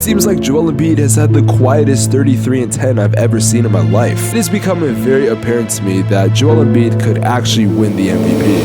seems like Joel Embiid has had the quietest 33-10 I've ever seen in my life. It is becoming very apparent to me that Joel Embiid could actually win the MVP.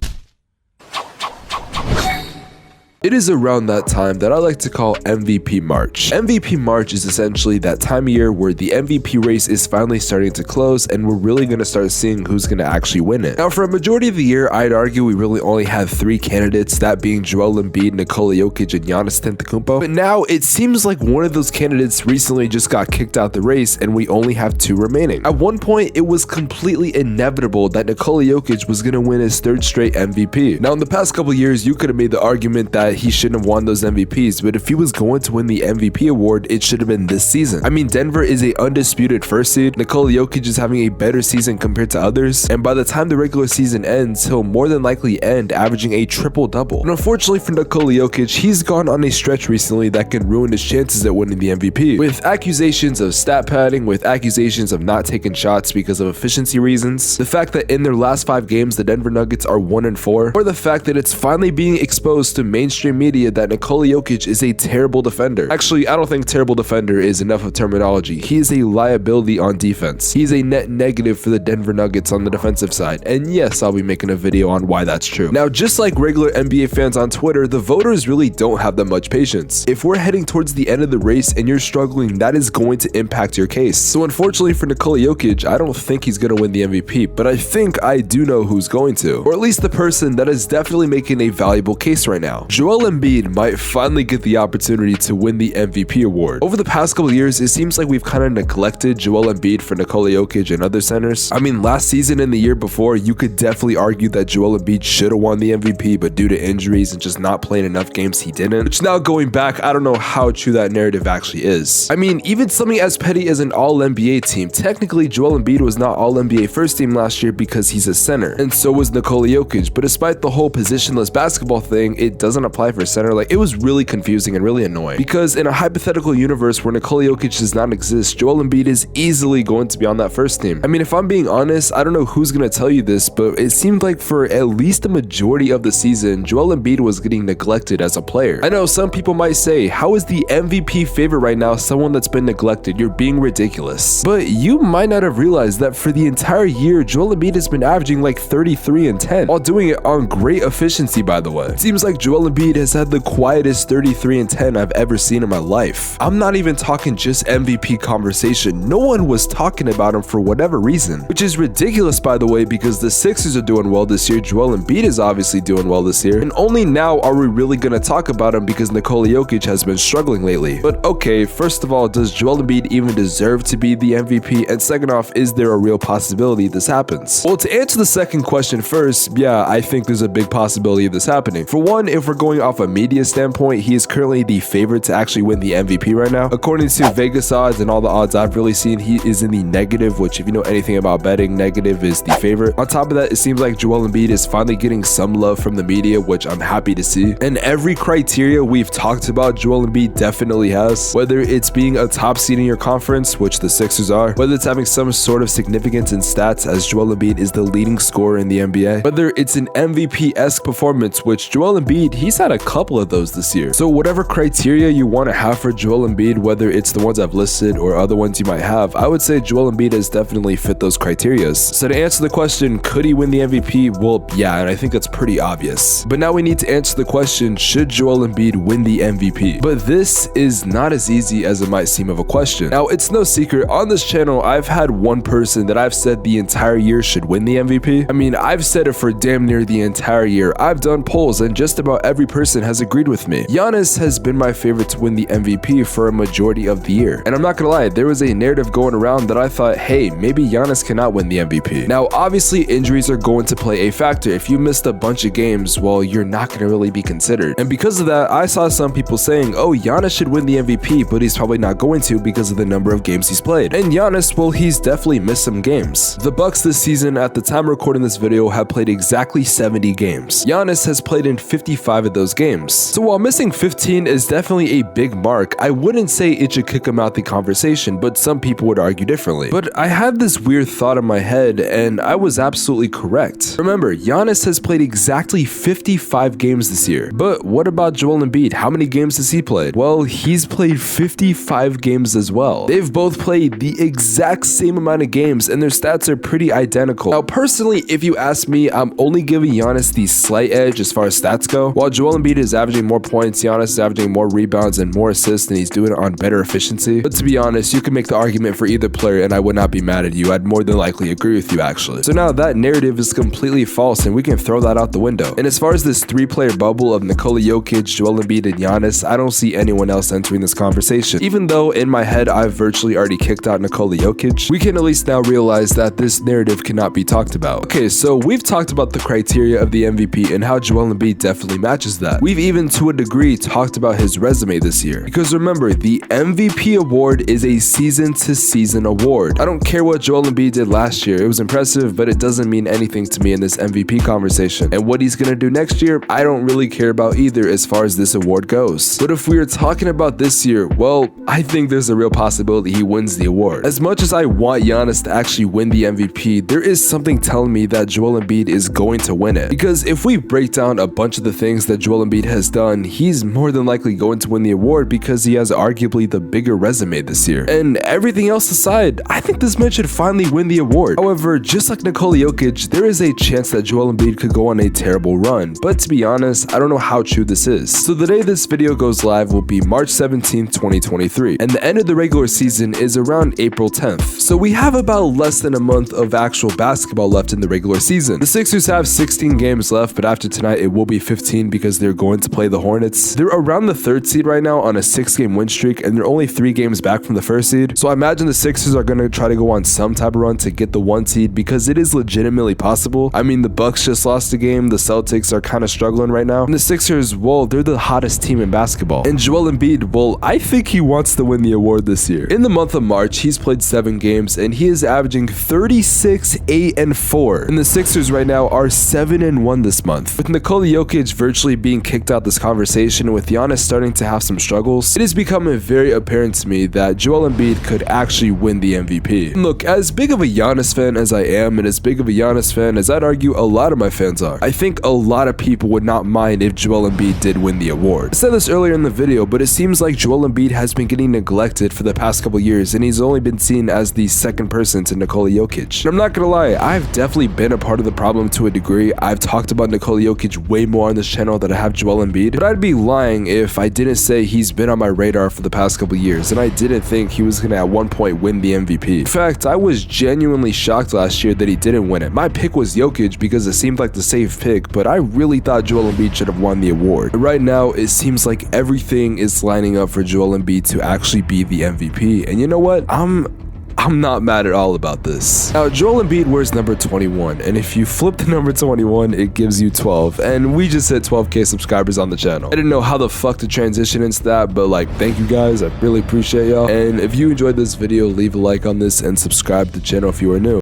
It is around that time that I like to call MVP March. MVP March is essentially that time of year where the MVP race is finally starting to close and we're really going to start seeing who's going to actually win it. Now, for a majority of the year, I'd argue we really only had 3 candidates, that being Joel Embiid, Nikola Jokic, and Giannis Antetokounmpo. But now it seems like one of those candidates recently just got kicked out the race and we only have 2 remaining. At one point, it was completely inevitable that Nikola Jokic was going to win his 3rd straight MVP. Now, in the past couple years, you could have made the argument that he shouldn't have won those MVPs, but if he was going to win the MVP award, it should have been this season. I mean, Denver is a undisputed 1st seed. Nikola Jokic is having a better season compared to others, and by the time the regular season ends, he'll more than likely end averaging a triple-double. And unfortunately for Nikola Jokic, he's gone on a stretch recently that can ruin his chances at winning the MVP. With accusations of stat padding, with accusations of not taking shots because of efficiency reasons, the fact that in their last 5 games the Denver Nuggets are 1-4, or the fact that it's finally being exposed to mainstream media that Nikola Jokic is a terrible defender. Actually, I don't think terrible defender is enough of terminology. He is a liability on defense. He's a net negative for the Denver Nuggets on the defensive side. And yes, I'll be making a video on why that's true. Now, just like regular NBA fans on Twitter, the voters really don't have that much patience. If we're heading towards the end of the race and you're struggling, that is going to impact your case. So unfortunately for Nikola Jokic, I don't think he's going to win the MVP, but I think I do know who's going to. Or at least the person that is definitely making a valuable case right now. Joel Embiid might finally get the opportunity to win the MVP award. Over the past couple years, it seems like we've kind of neglected Joel Embiid for Nikola Jokic and other centers. I mean, last season and the year before, you could definitely argue that Joel Embiid should have won the MVP, but due to injuries and just not playing enough games, he didn't. Which now going back, I don't know how true that narrative actually is. I mean, even something as petty as an All-NBA team, technically Joel Embiid was not All-NBA first team last year because he's a center, and so was Nikola Jokic. But despite the whole positionless basketball thing, it doesn't apply for center. Like, it was really confusing and really annoying because in a hypothetical universe where Nikola Jokic does not exist, Joel Embiid is easily going to be on that first team. I mean, if I'm being honest, I don't know who's going to tell you this, but it seemed like for at least the majority of the season, Joel Embiid was getting neglected as a player. I know some people might say, how is the MVP favorite right now someone that's been neglected? You're being ridiculous. But you might not have realized that for the entire year, Joel Embiid has been averaging like 33-10 while doing it on great efficiency, by the way. It seems like Joel Embiid has had the quietest 33-10 I've ever seen in my life. I'm not even talking just MVP conversation. No one was talking about him for whatever reason, which is ridiculous, by the way, because the Sixers are doing well this year. Joel Embiid is obviously doing well this year, and only now are we really going to talk about him because Nikola Jokic has been struggling lately. But okay, first of all, does Joel Embiid even deserve to be the MVP? And second off, is there a real possibility this happens? Well, to answer the second question first, yeah, I think there's a big possibility of this happening. For one, if we're going off a media standpoint, he is currently the favorite to actually win the MVP right now. According to Vegas odds and all the odds I've really seen, he is in the negative, which if you know anything about betting, negative is the favorite. On top of that, it seems like Joel Embiid is finally getting some love from the media, which I'm happy to see. And every criteria we've talked about, Joel Embiid definitely has. Whether it's being a top seed in your conference, which the Sixers are, whether it's having some sort of significance in stats, as Joel Embiid is the leading scorer in the NBA, whether it's an MVP-esque performance, which Joel Embiid, he's had a couple of those this year. So whatever criteria you want to have for Joel Embiid, whether it's the ones I've listed or other ones you might have, I would say Joel Embiid has definitely fit those criterias. So to answer the question, could he win the MVP? Well, yeah, and I think that's pretty obvious. But now we need to answer the question, should Joel Embiid win the MVP? But this is not as easy as it might seem of a question. Now, it's no secret, on this channel, I've had one person that I've said the entire year should win the MVP. I mean, I've said it for damn near the entire year. I've done polls and just about every person has agreed with me. Giannis has been my favorite to win the MVP for a majority of the year. And I'm not gonna lie, there was a narrative going around that I thought, hey, maybe Giannis cannot win the MVP. Now, obviously, injuries are going to play a factor. If you missed a bunch of games, well, you're not gonna really be considered. And because of that, I saw some people saying, oh, Giannis should win the MVP, but he's probably not going to because of the number of games he's played. And Giannis, well, he's definitely missed some games. The Bucks this season, at the time recording this video, have played exactly 70 games. Giannis has played in 55 of those those games. So while missing 15 is definitely a big mark, I wouldn't say it should kick him out the conversation, but some people would argue differently. But I had this weird thought in my head, and I was absolutely correct. Remember, Giannis has played exactly 55 games this year. But what about Joel Embiid? How many games has he played? Well, he's played 55 games as well. They've both played the exact same amount of games, and their stats are pretty identical. Now, personally, if you ask me, I'm only giving Giannis the slight edge as far as stats go. While Joel Embiid is averaging more points, Giannis is averaging more rebounds and more assists, and he's doing it on better efficiency. But to be honest, you can make the argument for either player, and I would not be mad at you. I'd more than likely agree with you, actually. So now that narrative is completely false, and we can throw that out the window. And as far as this three-player bubble of Nikola Jokic, Joel Embiid, and Giannis, I don't see anyone else entering this conversation. Even though in my head I've virtually already kicked out Nikola Jokic, we can at least now realize that this narrative cannot be talked about. Okay, so we've talked about the criteria of the MVP and how Joel Embiid definitely matches that. We've even to a degree talked about his resume this year. Because remember, the MVP award is a season-to-season award. I don't care what Joel Embiid did last year. It was impressive, but it doesn't mean anything to me in this MVP conversation. And what he's gonna do next year, I don't really care about either as far as this award goes. But if we are talking about this year, well, I think there's a real possibility he wins the award. As much as I want Giannis to actually win the MVP, there is something telling me that Joel Embiid is going to win it. Because if we break down a bunch of the things that Joel Embiid has done, he's more than likely going to win the award because he has arguably the bigger resume this year. And everything else aside, I think this man should finally win the award. However, just like Nikola Jokic, there is a chance that Joel Embiid could go on a terrible run. But to be honest, I don't know how true this is. So the day this video goes live will be March 17th, 2023. And the end of the regular season is around April 10th. So we have about less than a month of actual basketball left in the regular season. The Sixers have 16 games left, but after tonight it will be 15 because they're going to play the Hornets. They're around the 3rd seed right now on a 6-game win streak, and they're only 3 games back from the 1st seed. So I imagine the Sixers are going to try to go on some type of run to get the 1 seed because it is legitimately possible. I mean, the Bucks just lost a game, the Celtics are kind of struggling right now, and the Sixers, well, they're the hottest team in basketball. And Joel Embiid, well, I think he wants to win the award this year. In the month of March, he's played 7 games, and he is averaging 36, 8, and 4. And the Sixers right now are 7 and 1 this month. With Nikola Jokic virtually being kicked out this conversation, and with Giannis starting to have some struggles, it is becoming very apparent to me that Joel Embiid could actually win the MVP. And look, as big of a Giannis fan as I am, and as big of a Giannis fan as I'd argue a lot of my fans are, I think a lot of people would not mind if Joel Embiid did win the award. I said this earlier in the video, but it seems like Joel Embiid has been getting neglected for the past couple years, and he's only been seen as the second person to Nikola Jokic. And I'm not gonna lie, I've definitely been a part of the problem to a degree. I've talked about Nikola Jokic way more on this channel than I have Joel Embiid, but I'd be lying if I didn't say he's been on my radar for the past couple years, and I didn't think he was gonna at one point win the MVP. In fact, I was genuinely shocked last year that he didn't win it. My pick was Jokic because it seemed like the safe pick, but I really thought Joel Embiid should have won the award. Right now, it seems like everything is lining up for Joel Embiid to actually be the MVP, and you know what? I'm not mad at all about this. Now, Joel Embiid wears number 21, and if you flip the number 21, it gives you 12, and we just hit 12k subscribers on the channel. I didn't know how the fuck to transition into that, but like, thank you guys, I really appreciate y'all, and if you enjoyed this video, leave a like on this and subscribe to the channel if you are new.